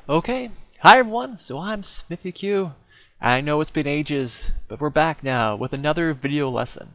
Okay, hi everyone, so I'm SmithyQ. I know it's been ages, but we're back now with another video lesson.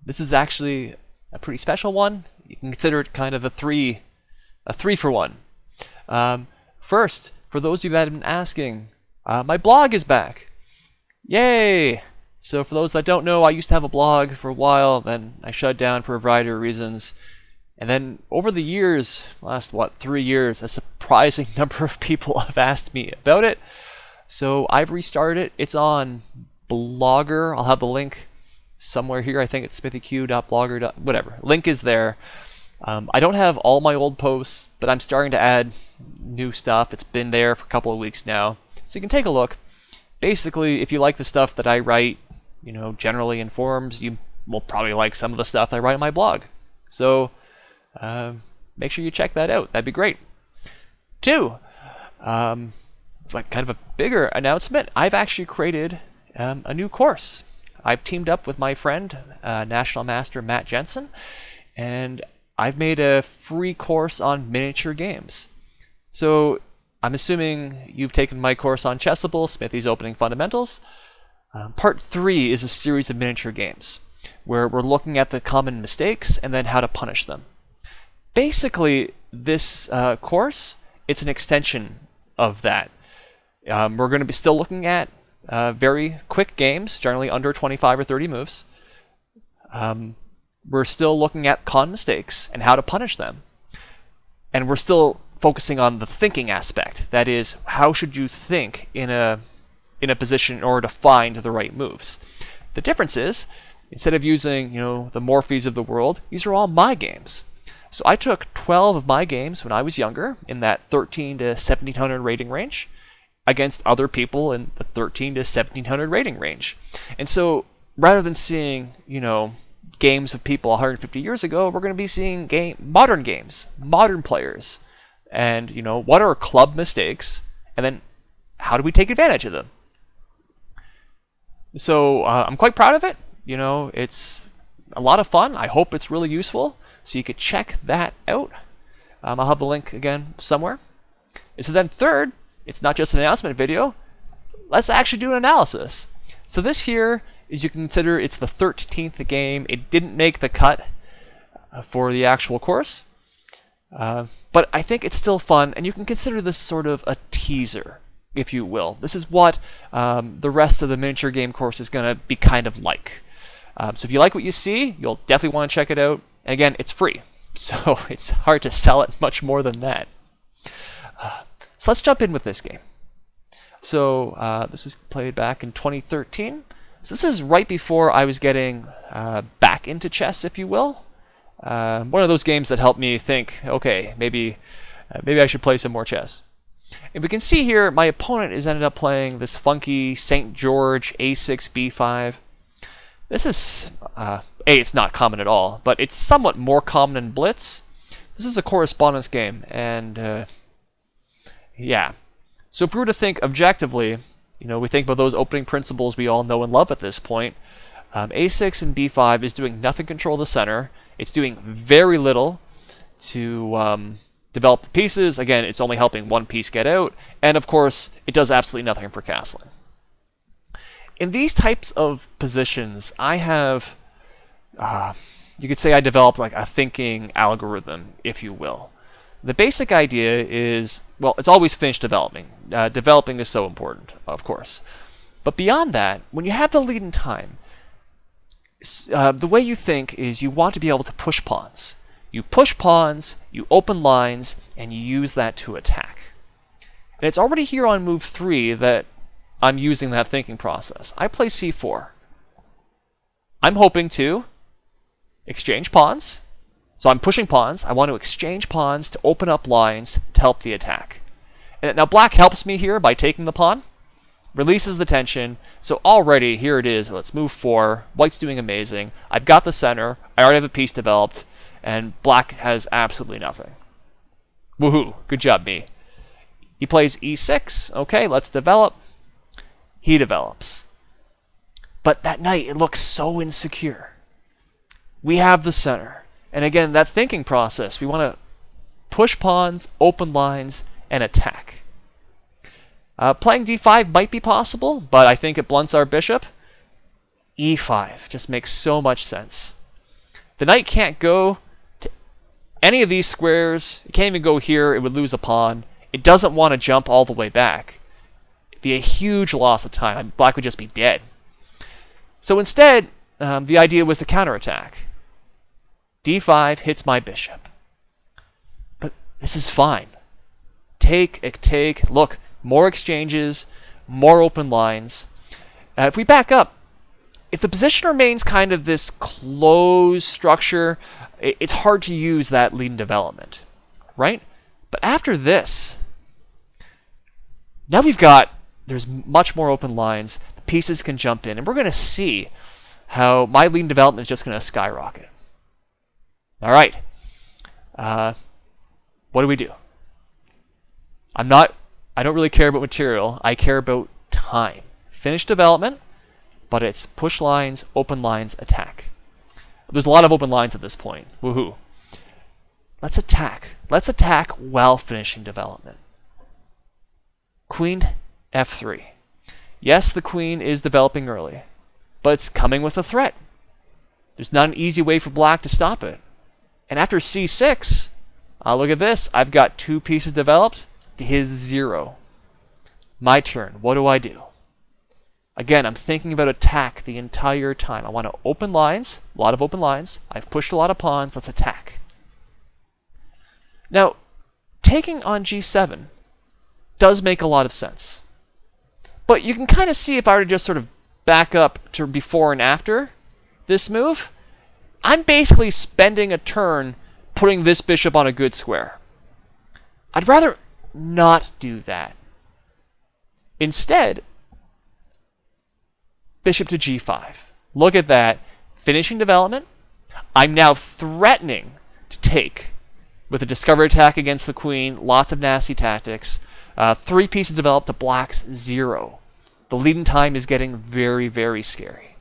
This is actually a pretty special one. You can consider it kind of a three for one. First, for those of you that have been asking, my blog is back. Yay! So for those that don't know, I used to have a blog for a while, then I shut down for a variety of reasons. And then over the years, last 3 years, a surprising number of people have asked me about it. So I've restarted it. It's on Blogger. I'll have the link somewhere here. I think it's smithyq.blogger. Whatever. Link is there. I don't have all my old posts, but I'm starting to add new stuff. It's been there for a couple of weeks now. So you can take a look. Basically, if you like the stuff that I write, generally in forums, you will probably like some of the stuff I write on my blog. So make sure you check that out. That'd be great. 2, like kind of a bigger announcement. I've actually created a new course. I've teamed up with my friend, National Master Matt Jensen, and I've made a free course on miniature games. So I'm assuming you've taken my course on Chessable, Smithy's Opening Fundamentals. Part 3 is a series of miniature games where we're looking at the common mistakes and then how to punish them. Basically, this course, it's an extension of that. We're going to be still looking at very quick games, generally under 25 or 30 moves. We're still looking at common mistakes and how to punish them. And we're still focusing on the thinking aspect. That is, how should you think in a position in order to find the right moves? The difference is, instead of using the Morphys of the world, these are all my games. So I took 12 of my games when I was younger, in that 13 to 1700 rating range, against other people in the 13 to 1700 rating range. And so rather than seeing, games of people 150 years ago, we're going to be seeing modern games, modern players, and what are club mistakes, and then how do we take advantage of them? So I'm quite proud of it. It's a lot of fun. I hope it's really useful. So you could check that out. I'll have the link again somewhere. And so then third, it's not just an announcement video. Let's actually do an analysis. So this here, as you can consider, it's the 13th game. It didn't make the cut for the actual course. But I think it's still fun, and you can consider this sort of a teaser, if you will. This is what the rest of the miniature game course is going to be kind of like. So if you like what you see, you'll definitely want to check it out. And again, it's free, so it's hard to sell it much more than that. So let's jump in with this game. So this was played back in 2013. So this is right before I was getting back into chess, if you will. One of those games that helped me think, okay, maybe I should play some more chess. And we can see here, my opponent has ended up playing this funky St. George A6 B5. This is, it's not common at all, but it's somewhat more common in Blitz. This is a correspondence game, and yeah. So if we were to think objectively, we think about those opening principles we all know and love at this point. A6 and B5 is doing nothing to control the center. It's doing very little to develop the pieces. Again, it's only helping one piece get out, and of course, it does absolutely nothing for castling. In these types of positions, I have, you could say I developed like a thinking algorithm, if you will. The basic idea is, well, it's always finished developing. Developing is so important, of course. But beyond that, when you have the lead in time, the way you think is you want to be able to push pawns. You push pawns, you open lines, and you use that to attack. And it's already here on move 3 that I'm using that thinking process. I play c4. I'm hoping to exchange pawns. So I'm pushing pawns. I want to exchange pawns to open up lines to help the attack. And now black helps me here by taking the pawn, releases the tension. So already, here it is. Let's move 4. White's doing amazing. I've got the center. I already have a piece developed. And black has absolutely nothing. Woohoo. Good job, me. He plays e6. Okay, let's develop. He develops. But that knight, it looks so insecure. We have the center. And again, that thinking process, we want to push pawns, open lines, and attack. Playing d5 might be possible, but I think it blunts our bishop. e5 just makes so much sense. The knight can't go to any of these squares. It can't even go here. It would lose a pawn. It doesn't want to jump all the way back. It'd be a huge loss of time. Black would just be dead. So instead, the idea was to counterattack. d5 hits my bishop. But this is fine. Take. Look, more exchanges, more open lines. If we back up, if the position remains kind of this closed structure, it's hard to use that lead in development, right? But after this, now there's much more open lines. The pieces can jump in, and we're going to see how my lead in development is just going to skyrocket. All right. What do we do? I don't really care about material. I care about time. Finish development, but it's push lines, open lines, attack. There's a lot of open lines at this point. Woohoo. Let's attack. Let's attack while finishing development. Queen f3. Yes, the queen is developing early, but it's coming with a threat. There's not an easy way for black to stop it. And after c6, look at this. I've got 2 pieces developed to his 0. My turn. What do I do? Again, I'm thinking about attack the entire time. I want to open lines, a lot of open lines. I've pushed a lot of pawns. Let's attack. Now, taking on g7 does make a lot of sense. But you can kind of see if I were to just sort of back up to before and after this move, I'm basically spending a turn putting this bishop on a good square. I'd rather not do that. Instead, bishop to g5. Look at that. Finishing development. I'm now threatening to take with a discovery attack against the queen. Lots of nasty tactics. 3 pieces developed to black's 0. The lead in time is getting very, very scary.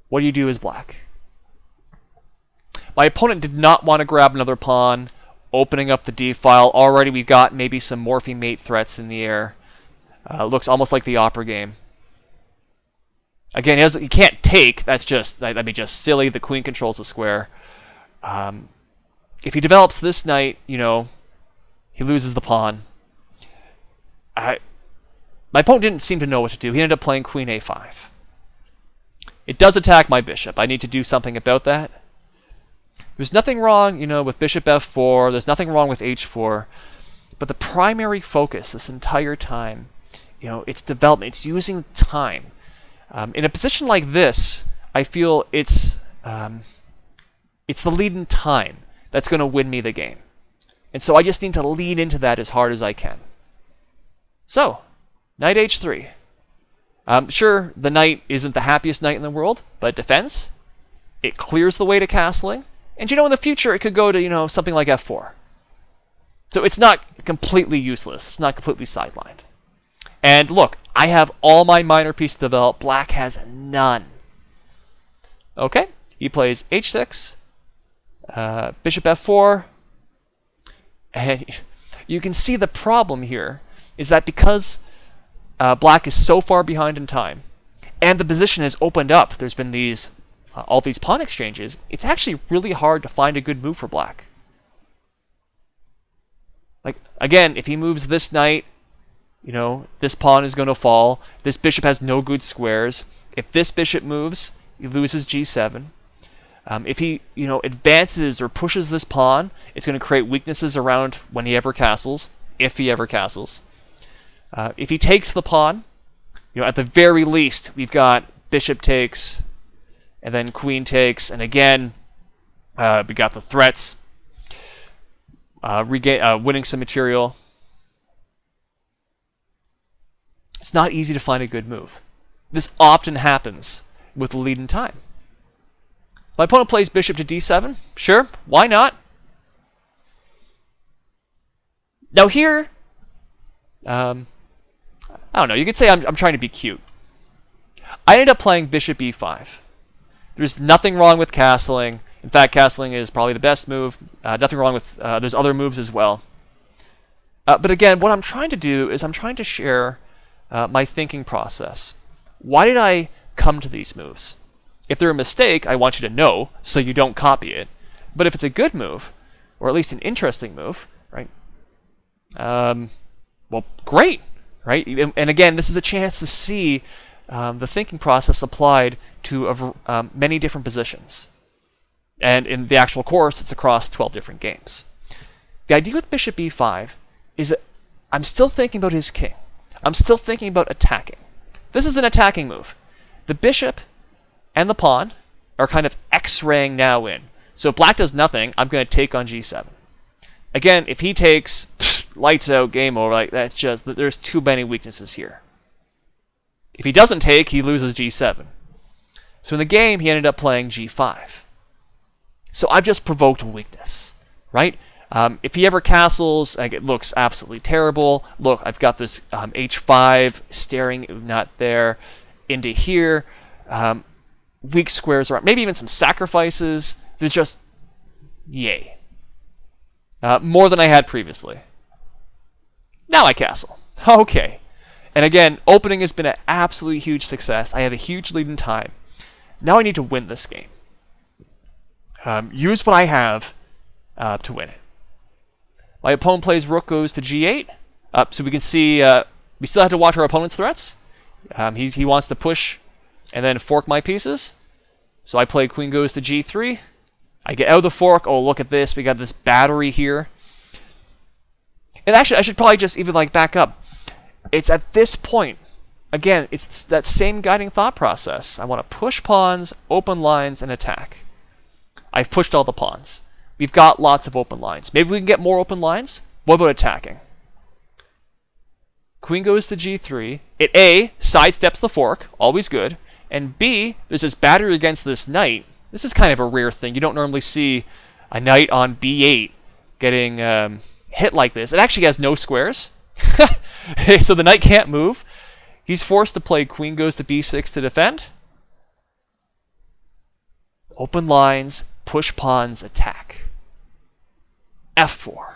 What do you do as black? My opponent did not want to grab another pawn, opening up the d-file. Already we've got maybe some morphing mate threats in the air. Looks almost like the opera game. Again, he can't take. That's just silly. The queen controls the square. If he develops this knight, he loses the pawn. My opponent didn't seem to know what to do. He ended up playing queen a5. It does attack my bishop. I need to do something about that. There's nothing wrong, with bishop f4. There's nothing wrong with h4. But the primary focus this entire time, it's development. It's using time. In a position like this, I feel it's the lead in time that's going to win me the game. And so I just need to lean into that as hard as I can. So, knight h3. Sure, the knight isn't the happiest knight in the world, but it defends. It clears the way to castling. And in the future, it could go to, something like f4. So it's not completely useless. It's not completely sidelined. And look, I have all my minor pieces developed. Black has none. Okay, he plays h6, bishop f4, and you can see the problem here is that because black is so far behind in time, and the position has opened up, there's been all these pawn exchanges, it's actually really hard to find a good move for black. Like, again, if he moves this knight, this pawn is going to fall. This bishop has no good squares. If this bishop moves, he loses g7. If he, advances or pushes this pawn, it's going to create weaknesses around when he ever castles, if he ever castles. If he takes the pawn, at the very least, we've got bishop takes, and then queen takes, and again, we got the threats, winning some material. It's not easy to find a good move. This often happens with the lead in time. My opponent plays bishop to d7. Sure, why not? Now here, I don't know, you could say I'm trying to be cute. I ended up playing bishop e5. There's nothing wrong with castling. In fact, castling is probably the best move. Nothing wrong with, there's other moves as well. But again, what I'm trying to do is I'm trying to share my thinking process. Why did I come to these moves? If they're a mistake, I want you to know so you don't copy it. But if it's a good move, or at least an interesting move, right? Well, great, right? And again, this is a chance to see the thinking process applied to many different positions. And in the actual course, it's across 12 different games. The idea with bishop e5 is that I'm still thinking about his king. I'm still thinking about attacking. This is an attacking move. The bishop and the pawn are kind of X-raying now in. So if black does nothing, I'm going to take on g7. Again, if he takes, lights out, game over. Like that's just, there's too many weaknesses here. If he doesn't take, he loses g7. So in the game, he ended up playing g5. So I've just provoked weakness, right? If he ever castles, like, it looks absolutely terrible. Look, I've got this h5 staring, not there, into here. Weak squares around, maybe even some sacrifices. There's just, yay. More than I had previously. Now I castle. Okay. And again, opening has been an absolutely huge success. I have a huge lead in time. Now I need to win this game. Use what I have to win it. My opponent plays rook goes to g8. So we can see we still have to watch our opponent's threats. He wants to push and then fork my pieces. So I play queen goes to g3. I get out of the fork. Oh, look at this. We got this battery here. And actually, I should probably just even back up. It's at this point, again, it's that same guiding thought process. I want to push pawns, open lines, and attack. I've pushed all the pawns. We've got lots of open lines. Maybe we can get more open lines. What about attacking? Queen goes to g3. It A, sidesteps the fork, always good. And B, there's this battery against this knight. This is kind of a rare thing. You don't normally see a knight on b8 getting hit like this. It actually has no squares. So the knight can't move. He's forced to play queen goes to b6 to defend. Open lines, push pawns, attack. f4.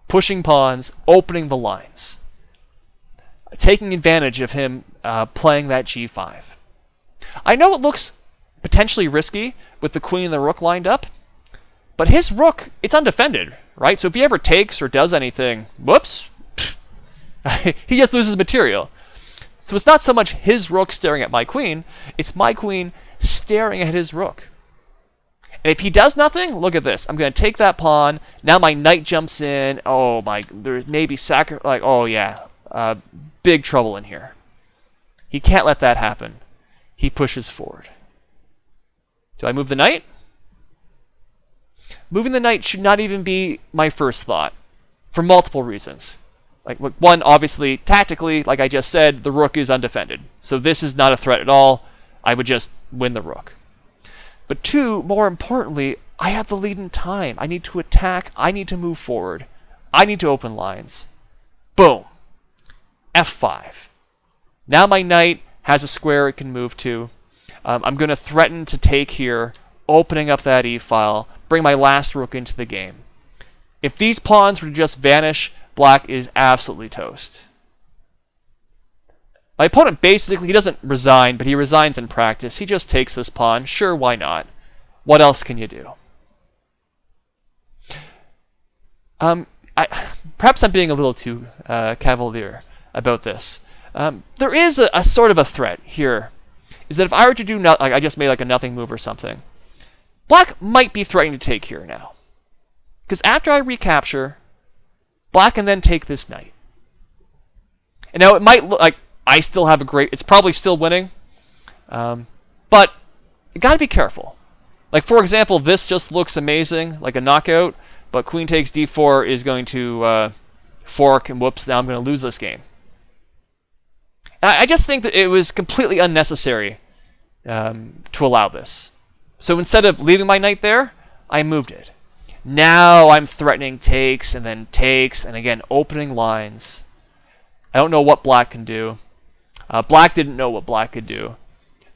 Pushing pawns, opening the lines. Taking advantage of him playing that g5. I know it looks potentially risky with the queen and the rook lined up, but his rook, it's undefended, right? So if he ever takes or does anything, whoops, he just loses material. So it's not so much his rook staring at my queen, it's my queen staring at his rook. And if he does nothing, look at this. I'm going to take that pawn. Now my knight jumps in. Oh my, there's maybe oh yeah, big trouble in here. He can't let that happen. He pushes forward. Do I move the knight? Moving the knight should not even be my first thought, for multiple reasons. One, obviously, tactically, like I just said, the rook is undefended. So this is not a threat at all. I would just win the rook. But two, more importantly, I have the lead in time. I need to attack. I need to move forward. I need to open lines. Boom. f5. Now my knight has a square it can move to. I'm going to threaten to take here, opening up that e-file, bring my last rook into the game. If these pawns were to just vanish, black is absolutely toast. My opponent basically, he doesn't resign, but he resigns in practice. He just takes this pawn. Sure, why not? What else can you do? Perhaps I'm being a little too cavalier about this. There is a sort of a threat here. Is that if I were to do I just made a nothing move or something, black might be threatening to take here now. Because after I recapture, black can then take this knight. And now it might look like I still have it's probably still winning, but you gotta be careful. For example, this just looks amazing, like a knockout, but queen takes d4 is going to fork, and whoops, now I'm going to lose this game. I just think that it was completely unnecessary to allow this. So instead of leaving my knight there, I moved it. Now I'm threatening takes, and then takes, and again, opening lines. I don't know what black can do. Black didn't know what black could do.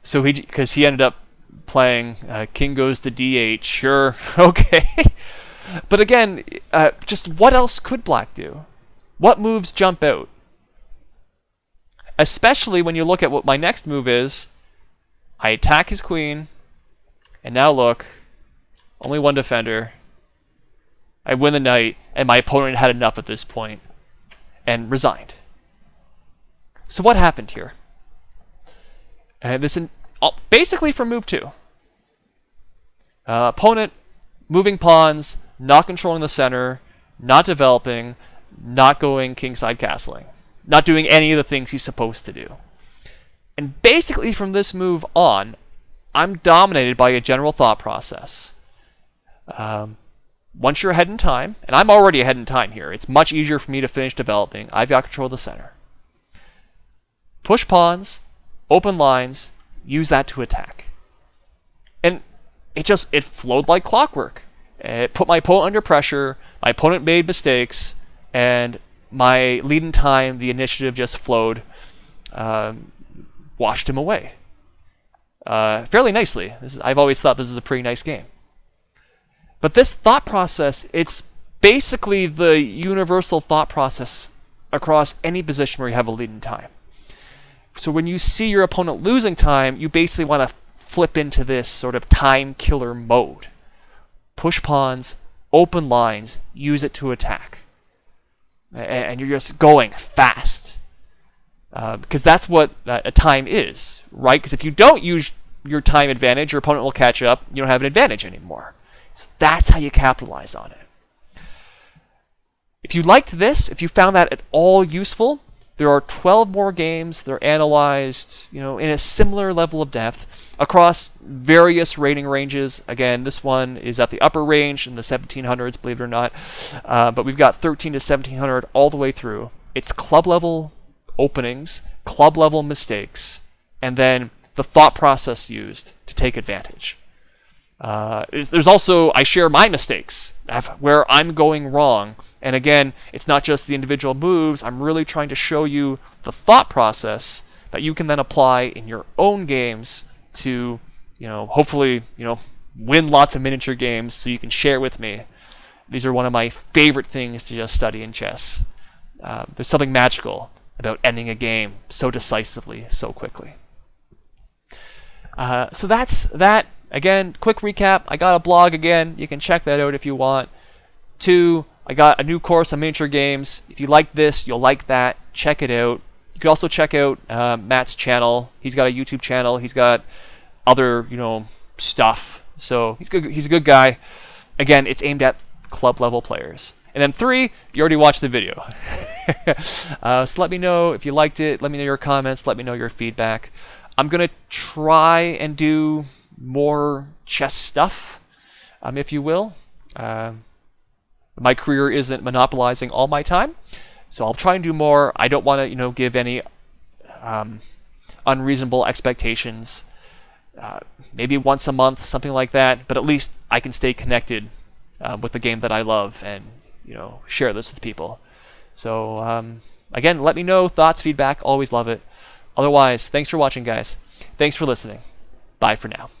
So because he ended up playing king goes to d8. Sure, okay. But again, just what else could black do? What moves jump out? Especially when you look at what my next move is. I attack his queen, and now look, only one defender. I win the knight, and my opponent had enough at this point and resigned. So what happened here? Basically from move 2. Opponent moving pawns, not controlling the center, not developing, not going kingside castling, not doing any of the things he's supposed to do. And basically from this move on, I'm dominated by a general thought process. Once you're ahead in time, and I'm already ahead in time here, it's much easier for me to finish developing. I've got control of the center. Push pawns, open lines, use that to attack. And it flowed like clockwork. It put my opponent under pressure, my opponent made mistakes, and my lead in time, the initiative just flowed, washed him away. Fairly nicely. I've always thought this is a pretty nice game. But this thought process, it's basically the universal thought process across any position where you have a lead in time. So when you see your opponent losing time, you basically want to flip into this sort of time killer mode. Push pawns, open lines, use it to attack. And you're just going fast. Because that's what a time is, right? Because if you don't use your time advantage, your opponent will catch up. You don't have an advantage anymore. So that's how you capitalize on it. If you liked this, if you found that at all useful, there are 12 more games. They're analyzed, in a similar level of depth across various rating ranges. Again, this one is at the upper range in the 1700s, believe it or not. But we've got 13 to 1700 all the way through. It's club level openings, club level mistakes, and then the thought process used to take advantage. There's also, I share my mistakes, where I'm going wrong. And again, it's not just the individual moves. I'm really trying to show you the thought process that you can then apply in your own games to, hopefully, win lots of miniature games so you can share with me. These are one of my favorite things to just study in chess. There's something magical about ending a game so decisively, so quickly. So that's that. Again, quick recap. I got a blog again. You can check that out if you want. 2, I got a new course on miniature games. If you like this, you'll like that. Check it out. You can also check out Matt's channel. He's got a YouTube channel. He's got other, stuff. So he's good. He's a good guy. Again, it's aimed at club level players. And then 3, you already watched the video. So let me know if you liked it. Let me know your comments. Let me know your feedback. I'm going to try and do more chess stuff, if you will. My career isn't monopolizing all my time, so I'll try and do more. I don't want to, give any unreasonable expectations. Maybe once a month, something like that, but at least I can stay connected with the game that I love and, share this with people. So, again, let me know, thoughts, feedback, always love it. Otherwise, thanks for watching, guys. Thanks for listening. Bye for now.